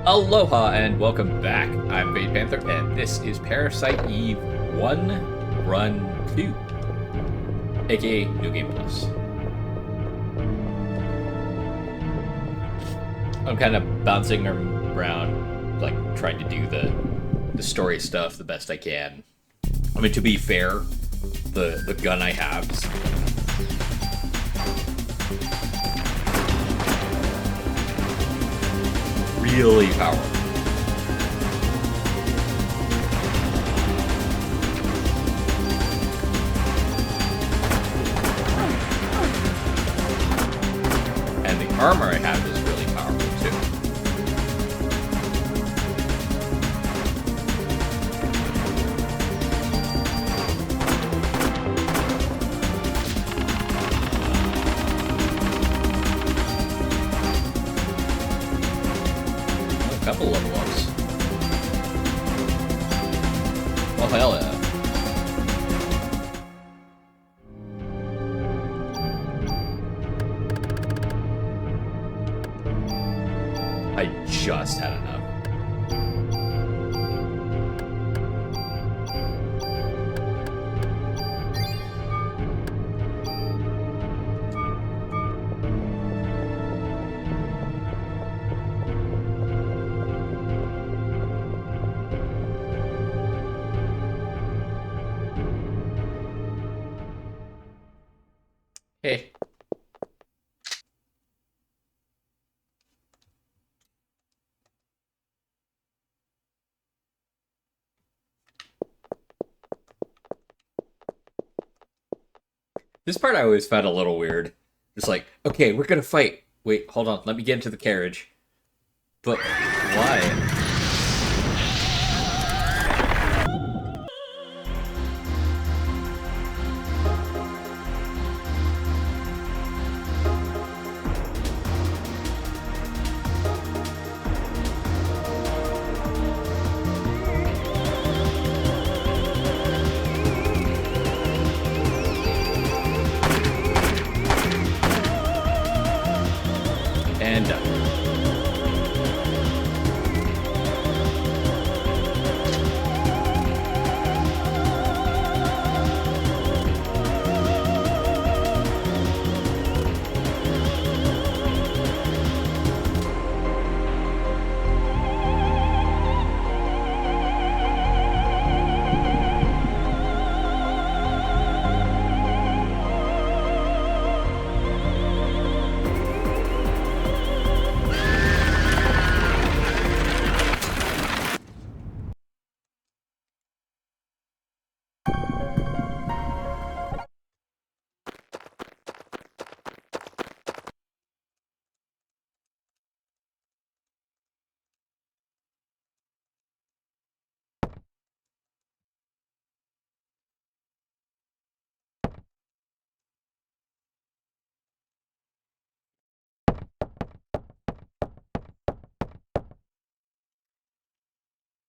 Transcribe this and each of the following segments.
Aloha and welcome back. I'm Panther, and this is Parasite Eve 1 Run 2, aka New Game Plus. I'm kind of bouncing around, like trying to do the story stuff the best I can. I mean, to be fair, the gun I have is really powerful. And the armor I have is really powerful too. A couple level ups. Oh hell yeah. I just had enough. Hey. This part I always found a little weird. It's like, okay, we're gonna fight. Wait, hold on, let me get into the carriage. But why? And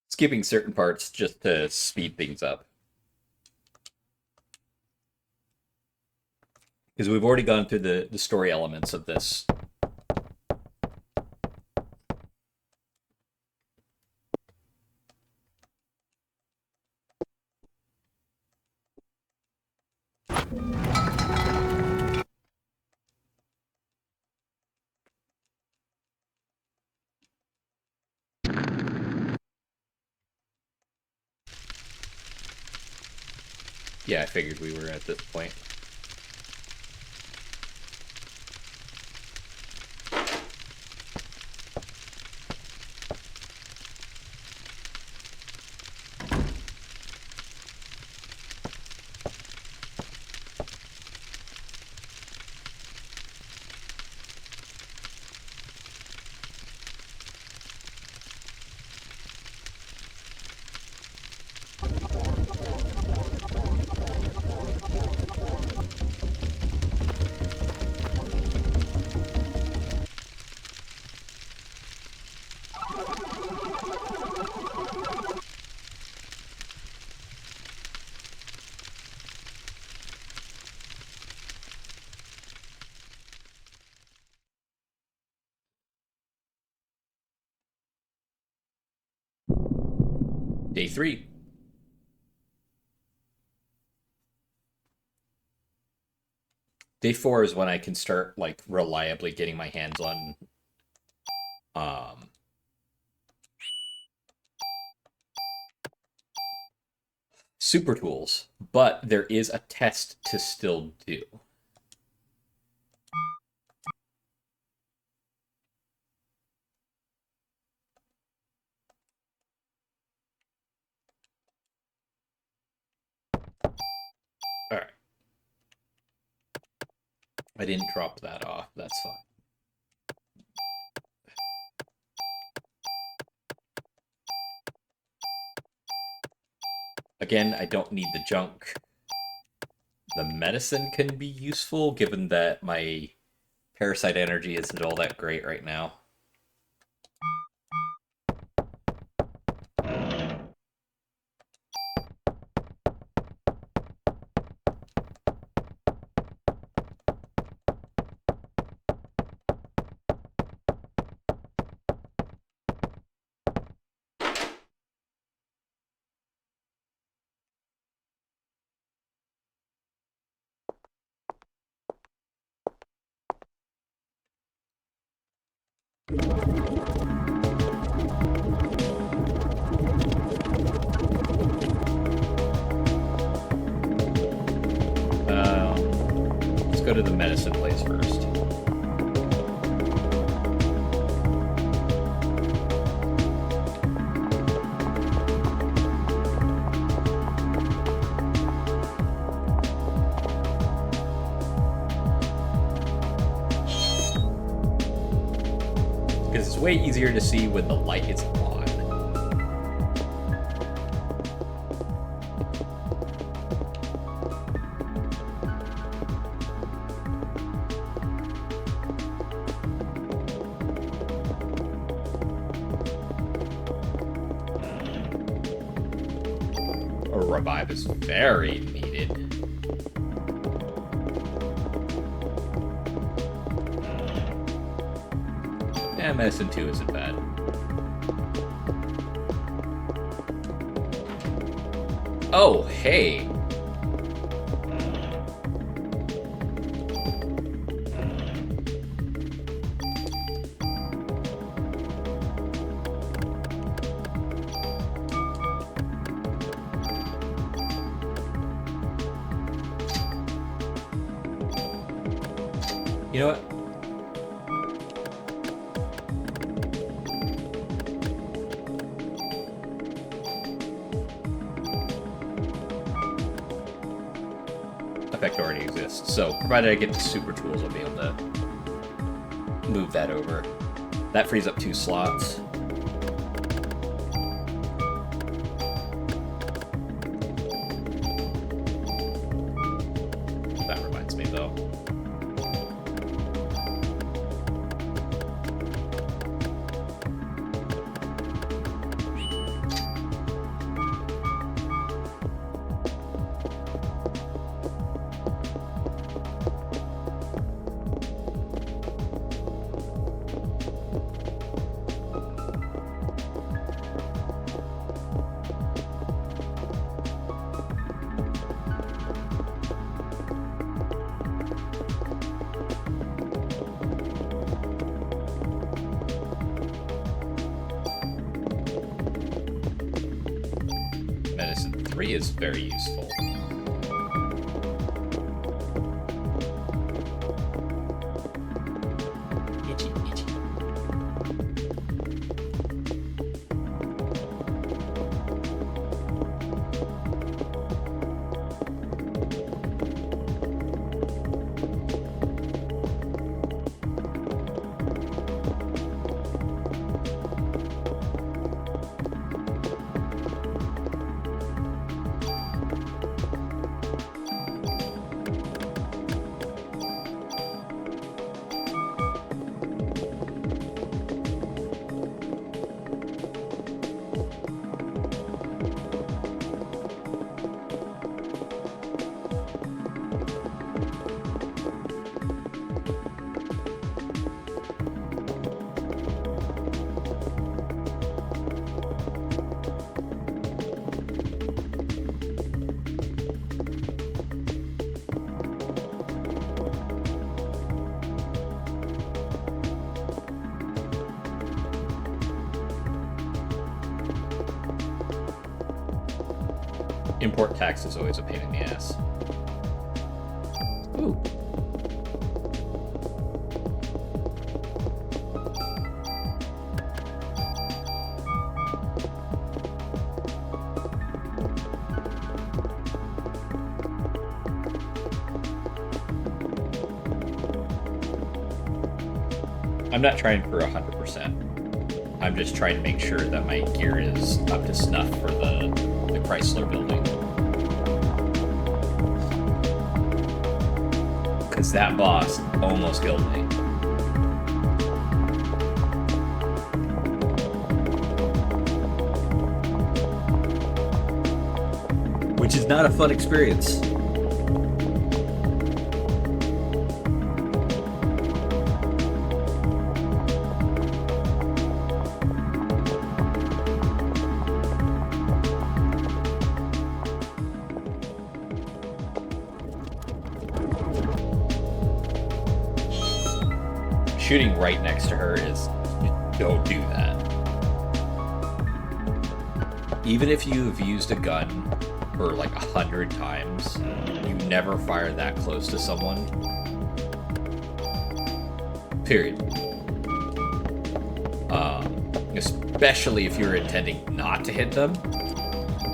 skipping certain parts just to speed things up. Because we've already gone through the story elements of this. Yeah, I figured we were at this point. Day 3. Day 4 is when I can start like reliably getting my hands on um super tools, but there is a test to still do. All right. I didn't drop that off. That's fine. Again, I don't need the junk. The medicine can be useful given that my parasite energy isn't all that great right now. Let's go to the medicine place first. Because it's way easier to see when the light is on. A revive is very needed. And medicine 2 isn't bad. Oh, hey! You know what? Effect already exists, so provided I get the super tools, I'll be able to move that over. That frees up 2 slots. That reminds me, though. Medicine 3 is very useful. Itchy, itchy. Import tax is always a pain in the ass. Ooh. I'm not trying for 100%. I'm just trying to make sure that my gear is up to snuff for the Chrysler building. Because that boss almost killed me. Which is not a fun experience. Shooting right next to her is, don't do that. Even if you've used a gun for like 100 times, you never fire that close to someone. Period. Especially if you're intending not to hit them,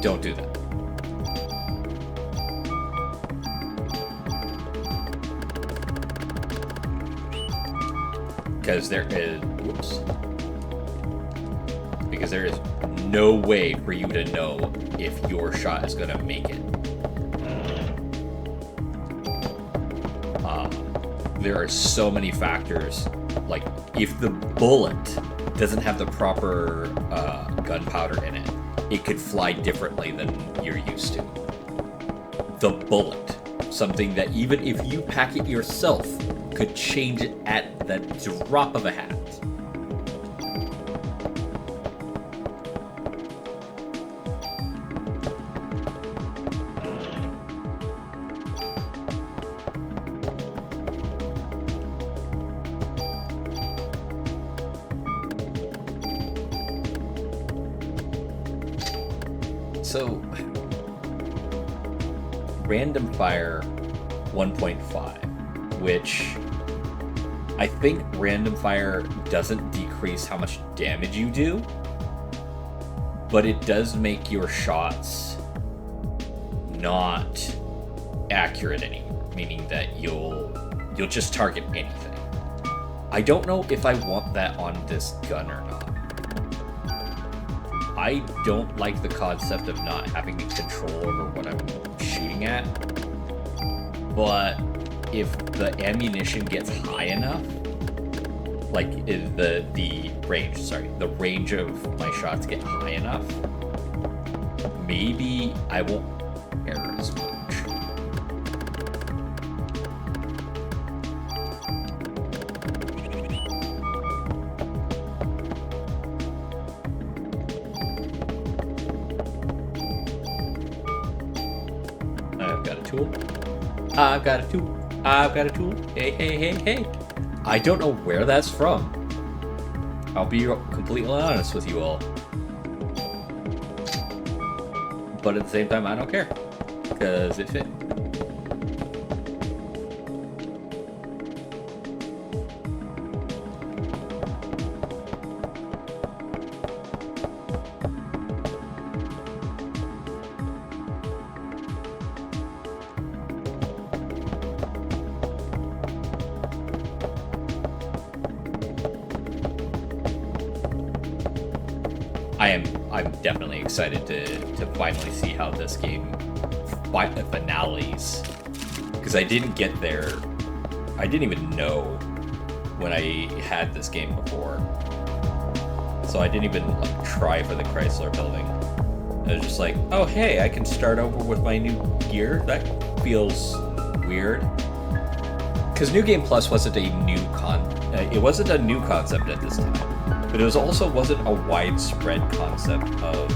don't do that. Because there is no way for you to know if your shot is going to make it. There are so many factors. Like, if the bullet doesn't have the proper gunpowder in it, it could fly differently than you're used to. The bullet, something that even if you pack it yourself, could change it at the drop of a hat. So, random fire 1.5, which I think random fire doesn't decrease how much damage you do, but it does make your shots not accurate anymore, meaning that you'll just target anything. I don't know if I want that on this gun or not. I don't like the concept of not having control over what I'm shooting at, but if the ammunition gets high enough, like the range of my shots get high enough, maybe I won't care as much. I've got a tool. Hey. I don't know where that's from. I'll be completely honest with you all. But at the same time, I don't care. Because it fit. I'm definitely excited to finally see how this game finales, because I didn't get there. I didn't even know when I had this game before, so I didn't even like try for the Chrysler building. I was just like, oh hey, I can start over with my new gear. That feels weird, because New Game Plus wasn't a new concept at this time. But it wasn't a widespread concept of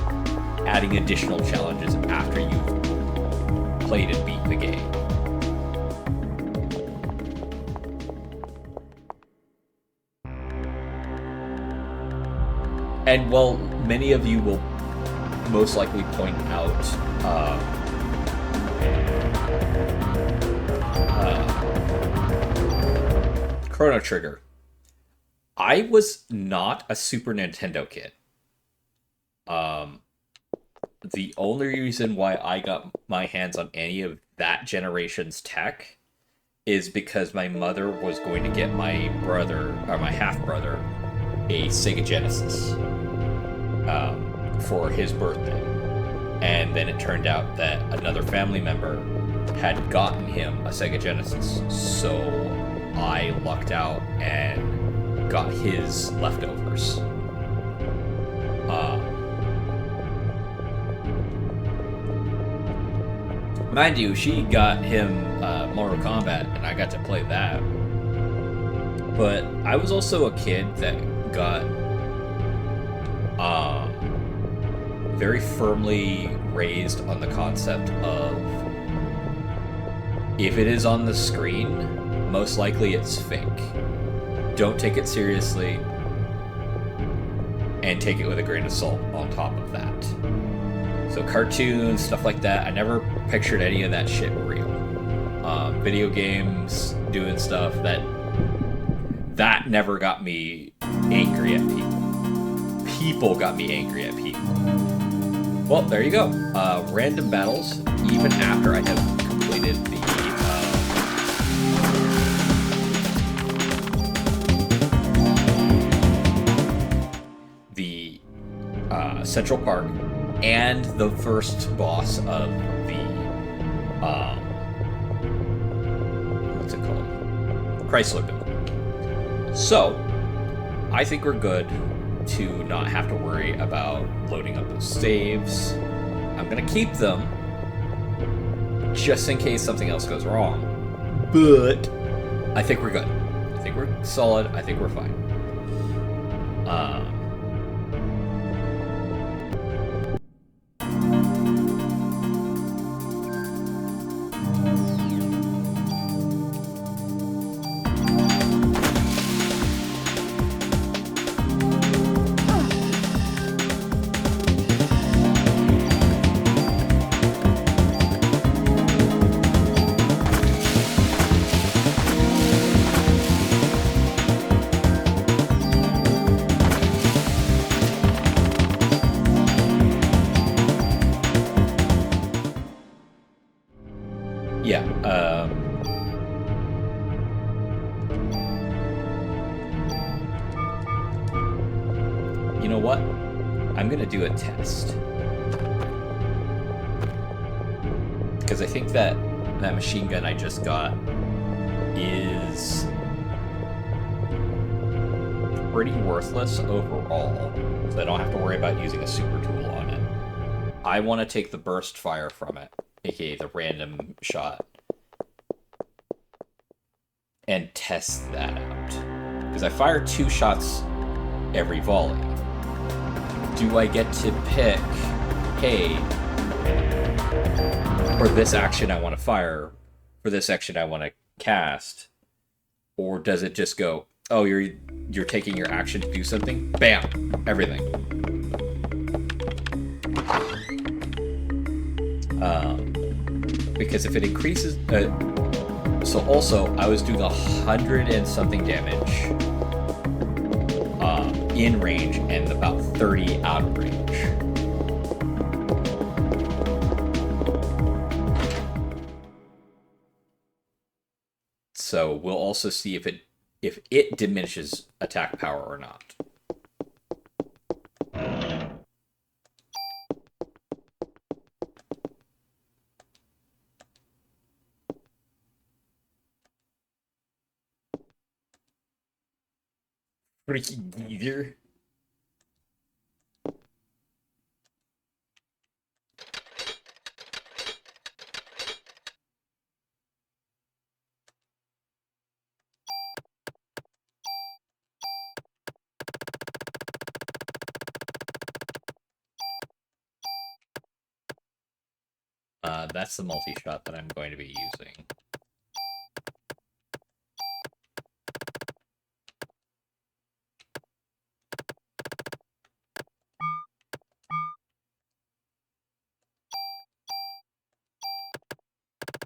adding additional challenges after you've played and beat the game. And while many of you will most likely point out Chrono Trigger. I was not a Super Nintendo kid. Um, the only reason why I got my hands on any of that generation's tech is because my mother was going to get my brother, or my half brother, a Sega Genesis for his birthday. And then it turned out that another family member had gotten him a Sega Genesis. So I lucked out and got his leftovers. Mind you, she got him Mortal Kombat, and I got to play that. But I was also a kid that got very firmly raised on the concept of if it is on the screen, most likely it's fake. Don't take it seriously, and take it with a grain of salt on top of that. So cartoons, stuff like that, I never pictured any of that shit real. Video games, doing stuff, that never got me angry at people. People got me angry at people. Well, there you go. Random battles, even after I have completed the Central Park and the first boss of the what's it called? Chrysler Building. So, I think we're good to not have to worry about loading up those saves. I'm gonna keep them just in case something else goes wrong. But I think we're good. I think we're solid. I think we're fine. Yeah, you know what? I'm gonna do a test. Because I think that machine gun I just got is pretty worthless overall, so I don't have to worry about using a super tool on it. I want to take the burst fire from it, aka the random shot, and test that out. Because I fire 2 shots every volley. Do I get to pick, hey, for this action I want to fire, for this action I want to cast, or does it just go, oh, you're taking your action to do something? Bam! Everything. Because if it increases... so also, I was doing 100 and something damage in range and about 30 out of range. So we'll also see if it diminishes attack power or not. Freaking geezer. That's the multi-shot that I'm going to be using.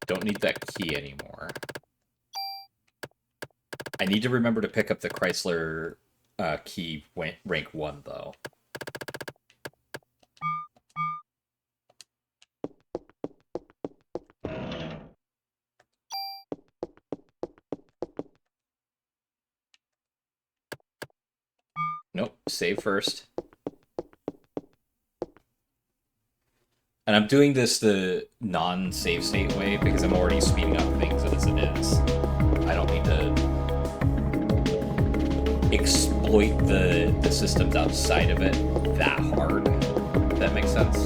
Don't need that key anymore. I need to remember to pick up the Chrysler key rank 1, though. Nope, save first. And I'm doing this the non-save state way because I'm already speeding up things as it is. I don't need to exploit the systems outside of it that hard, if that makes sense.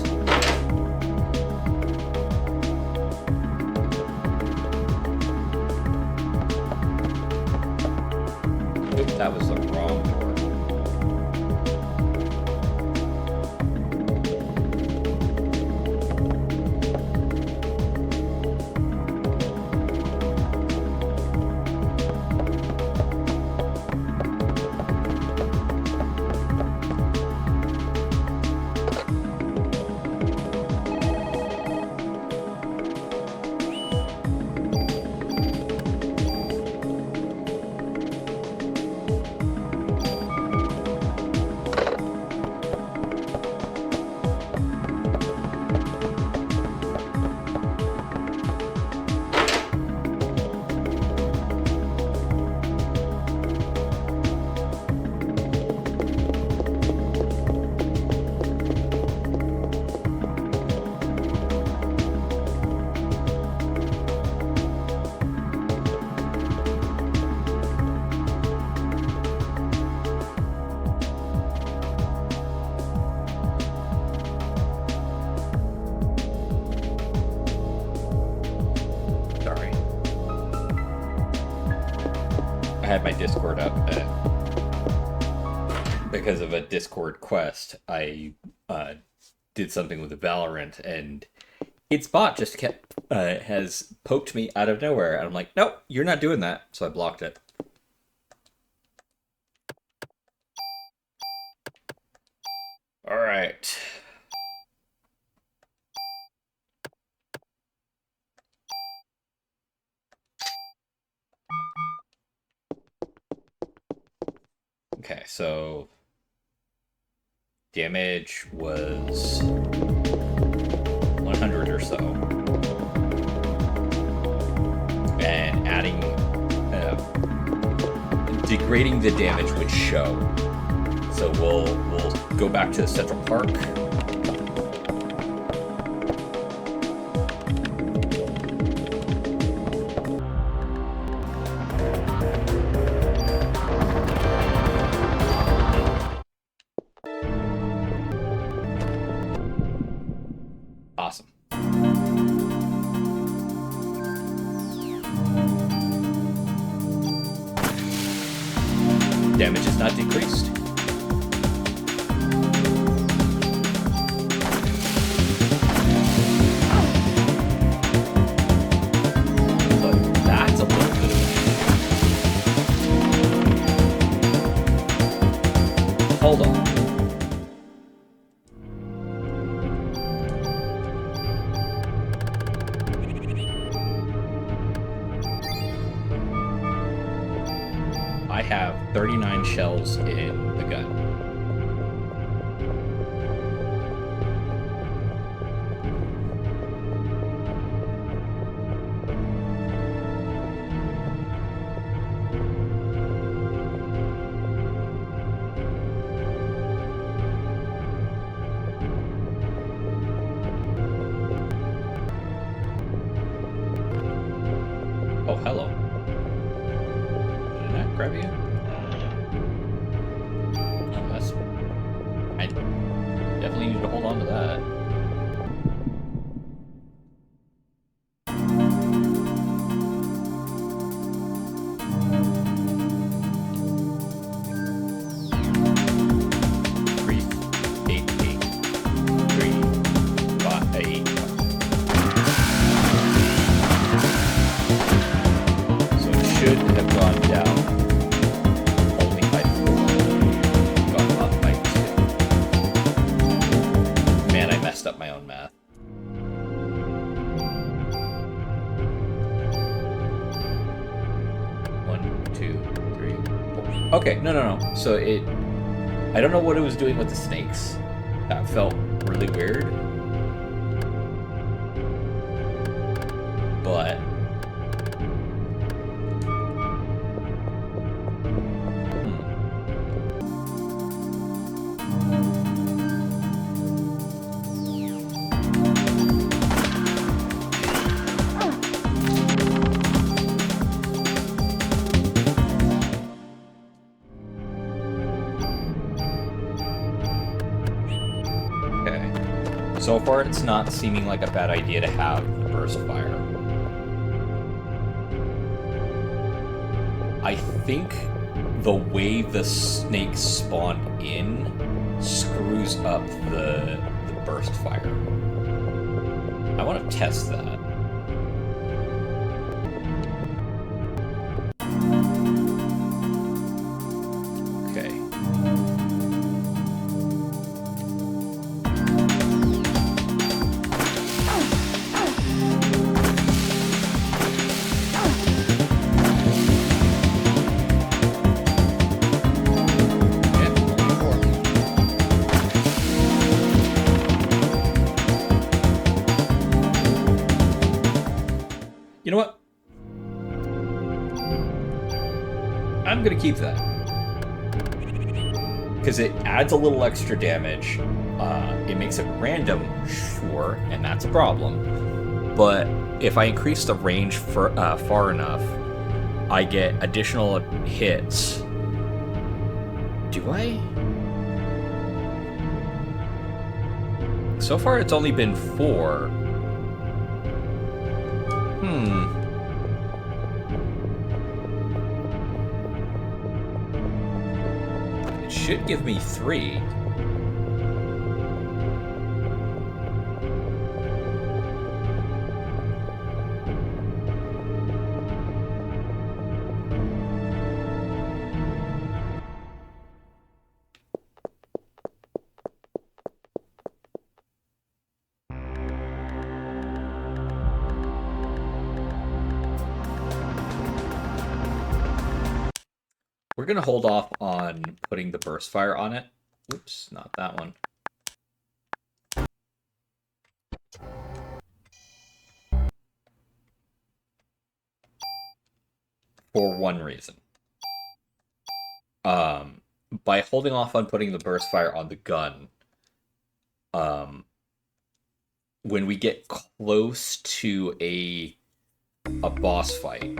Oop, that was the wrong door. I had my Discord up because of a Discord quest. I did something with the Valorant, and its bot just kept has poked me out of nowhere, and I'm like, nope, you're not doing that. So I blocked it. All right. Okay, so damage was 100 or so, and adding degrading the damage would show. So we'll go back to Central Park. Awesome. Damage is not decreased. But that's a little bit of... Hold on. I have 39 shells in the gun. Oh, hello. Did I not grab you? Oh, that's... I definitely need to hold on to that. Should have gone down only by 4, gone up by 2. Man, I messed Okay, no. So I don't know what it was doing with the snakes. That felt really weird. But okay. So far, it's not seeming like a bad idea to have the burst fire. I think the way the snakes spawn in screws up the burst fire. I want to test that. Okay. You know what? I'm gonna keep that. Because it adds a little extra damage. It makes it random, sure, and that's a problem. But if I increase the range far enough, I get additional hits. Do I? So far, it's only been 4. It should give me 3. We're going to hold off on putting the burst fire on it. Oops, not that one. For one reason. By holding off on putting the burst fire on the gun, when we get close to a boss fight,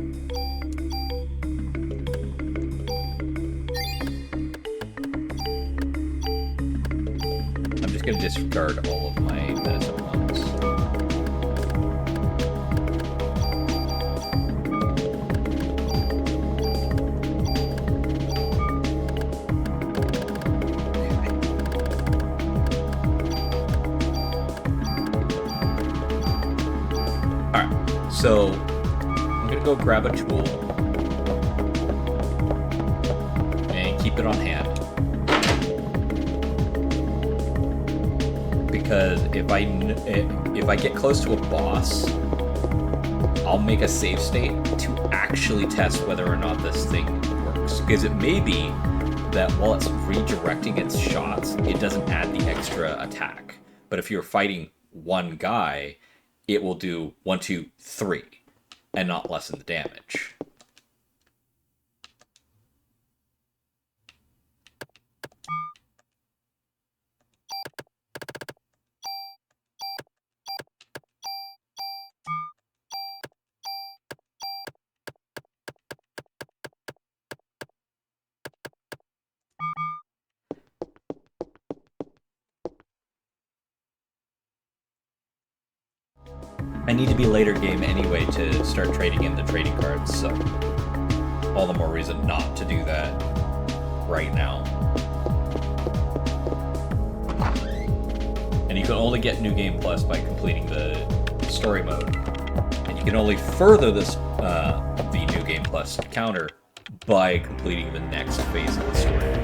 I'm just going to discard all of my medicine ones. Alright, so I'm going to go grab a tool and keep it on hand. Because if I get close to a boss, I'll make a save state to actually test whether or not this thing works. Because it may be that while it's redirecting its shots, it doesn't add the extra attack. But if you're fighting one guy, it will do 1, 2, 3, and not lessen the damage. I need to be later game anyway to start trading in the trading cards, so all the more reason not to do that right now. And you can only get New Game Plus by completing the story mode. And you can only further this the New Game Plus counter by completing the next phase of the story.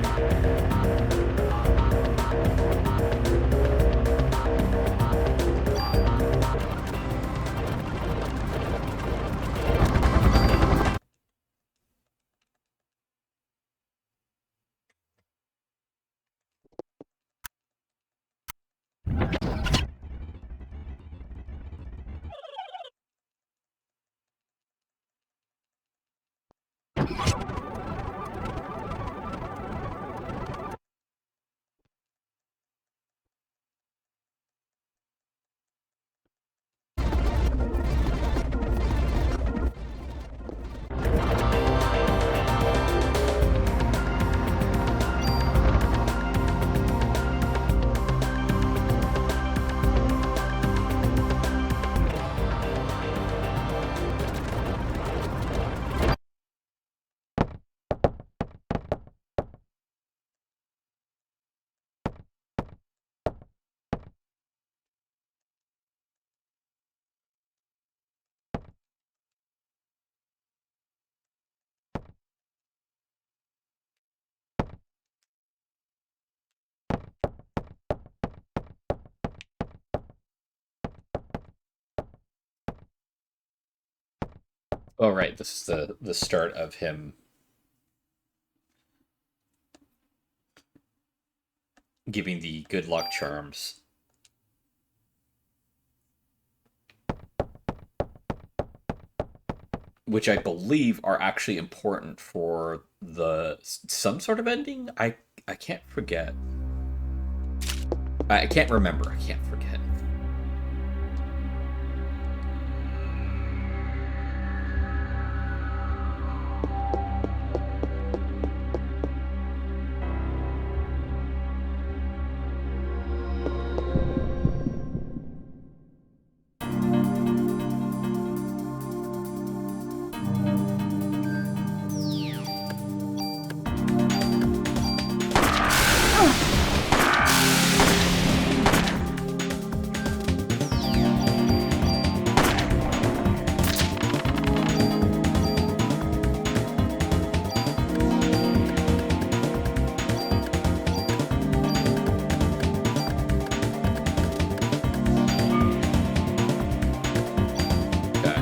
Oh, right. This is the start of him giving the good luck charms, which I believe are actually important for the some sort of ending. I can't forget. I can't remember. I can't forget. Okay.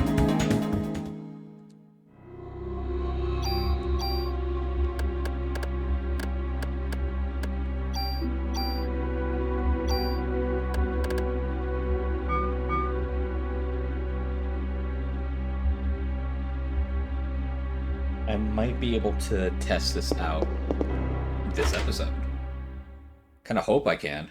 I might be able to test this out this episode. Kind of hope I can.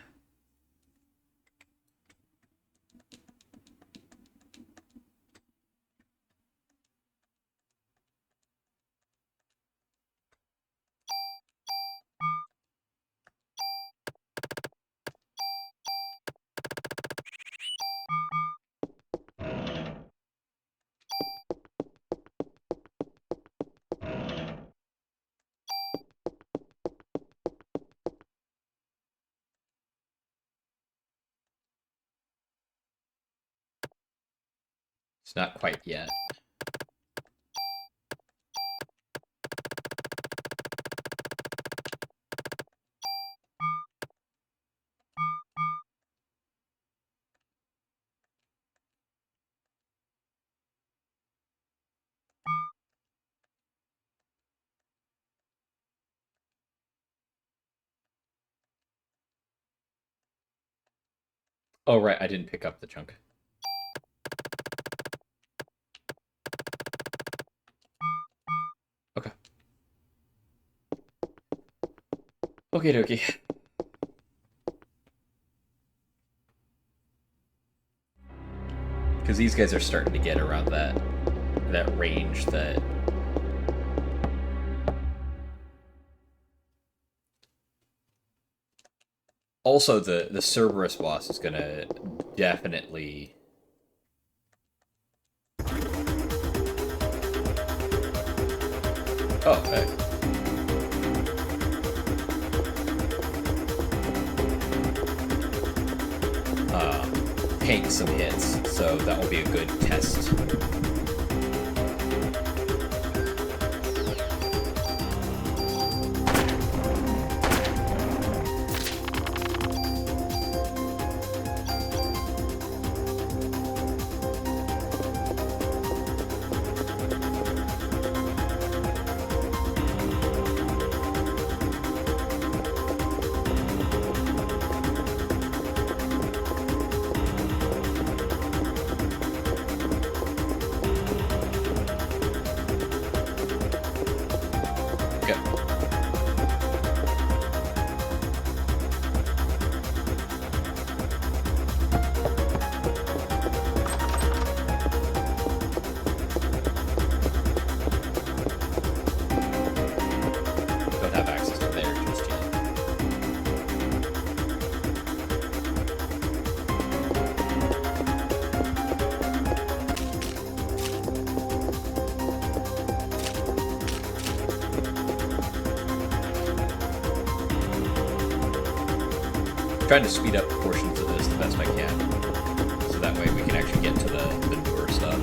It's not quite yet. Oh, right. I didn't pick up the chunk. Okay. Okay, dokie. Because these guys are starting to get around that range that. Also, the Cerberus boss is gonna definitely. Oh, hey. Tank some hits, so that will be a good test. Trying to speed up portions of this the best I can, so that way we can actually get to the newer stuff.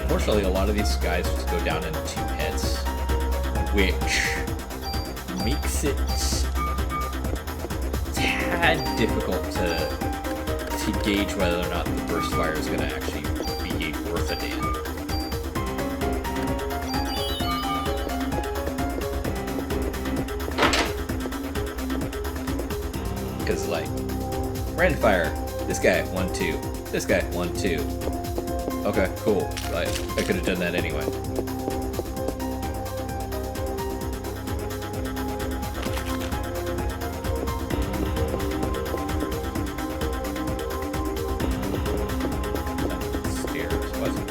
Unfortunately, a lot of these guys just go down in 2 hits. which makes it a tad difficult to gauge whether or not the burst fire is going to actually be worth a damn. Because, like, random fire, this guy, 1-2, this guy, 1-2. Okay, cool. I could have done that anyway. Stairs, was it?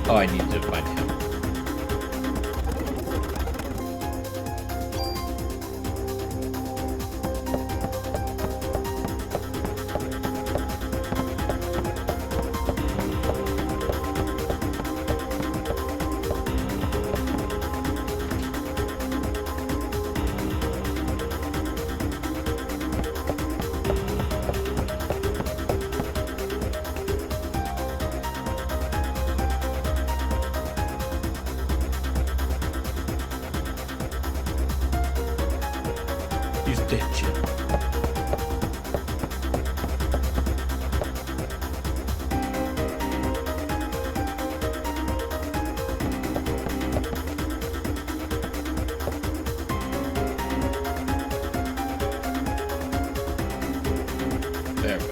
Oh, I need to find him. He's dead, Jim. There we go.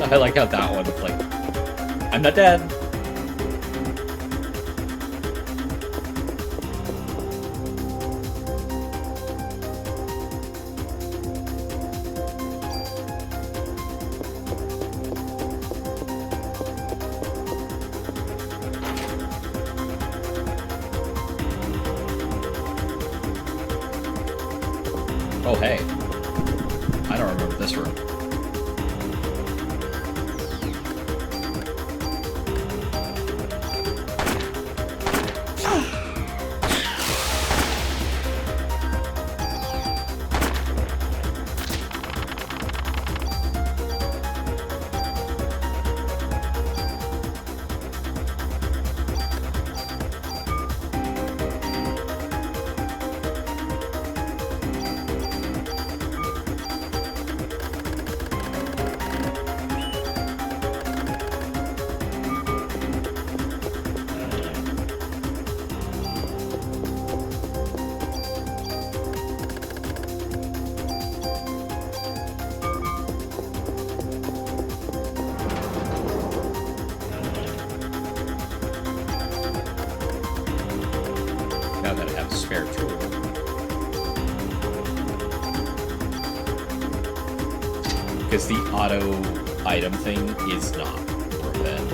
I like how that one's like, I'm not dead. Oh, hey. I don't remember this room. Now that I have a spare tool. Because the auto item thing is not worth it.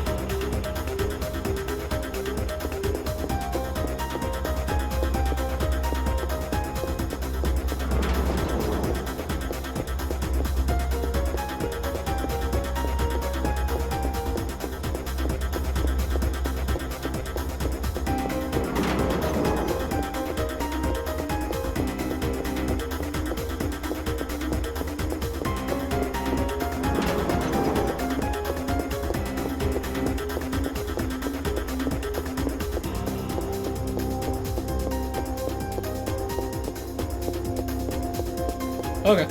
Okay.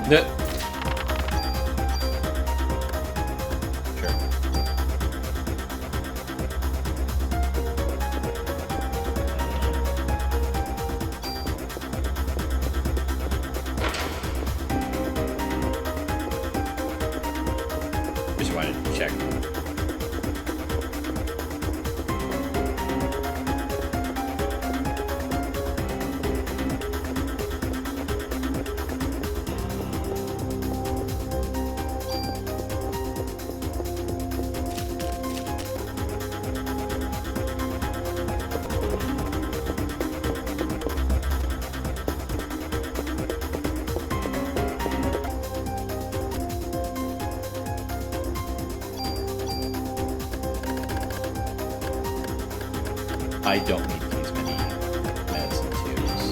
No. Sure. Just wanted to check. I don't need these many meds and tubes.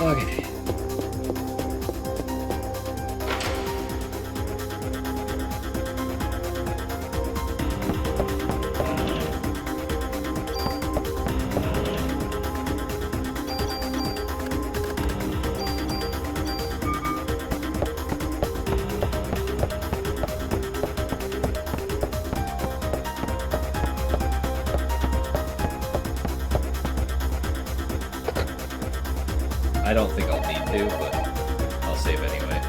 Okay. I don't think I'll need to, but I'll save anyway.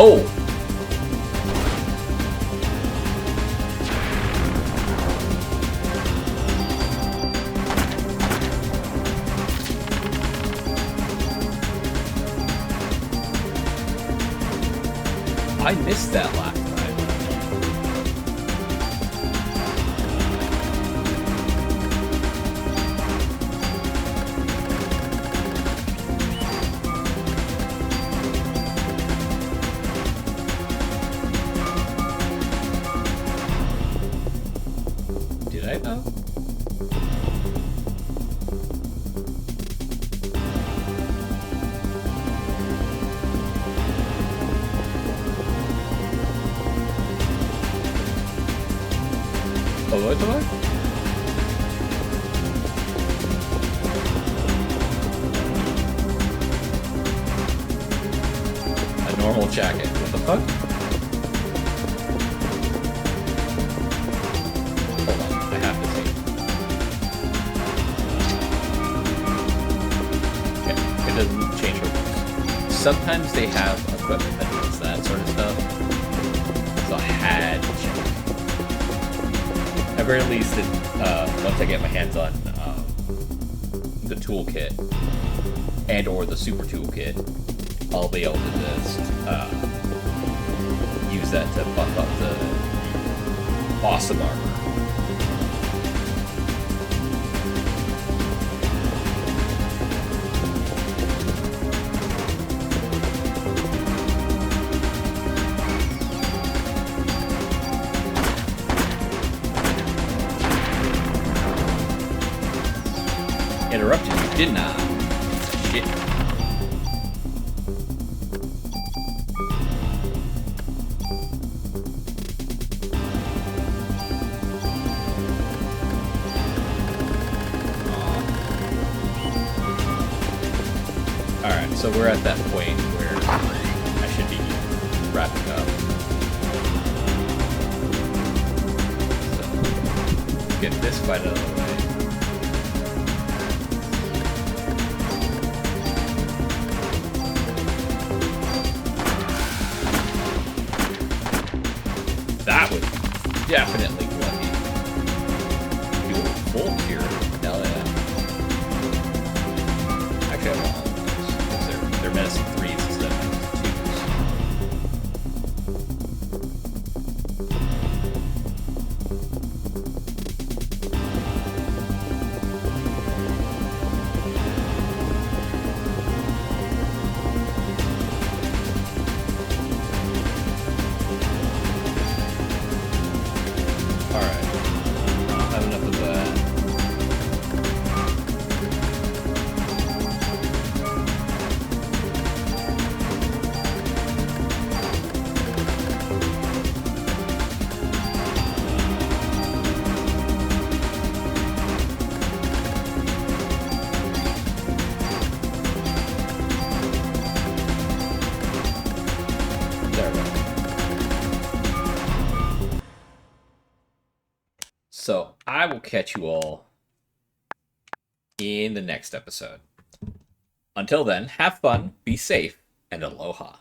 Oh! I missed that last time. Did I know? Oh, what do I? A normal jacket. What the fuck? Hold on, I have to see. Okay, it doesn't change her looks. Sometimes they have equipment that does that sort of stuff. So I had to check. At very least, once I get my hands on the toolkit and or the super toolkit, I'll be able to just use that to buff up the awesome armor. Interrupted you, didn't I? Shit. Alright, so we're at that point where I should be wrapping up. So, get this fight out of the way. That was definitely lucky. Do a full cure. Hell yeah. Actually, I want all of those. Because they're medicine 3s instead of medicine 2s. Alright. I'll have enough of that. There we go. So, I will catch you all in the next episode. Until then, have fun, be safe, and aloha.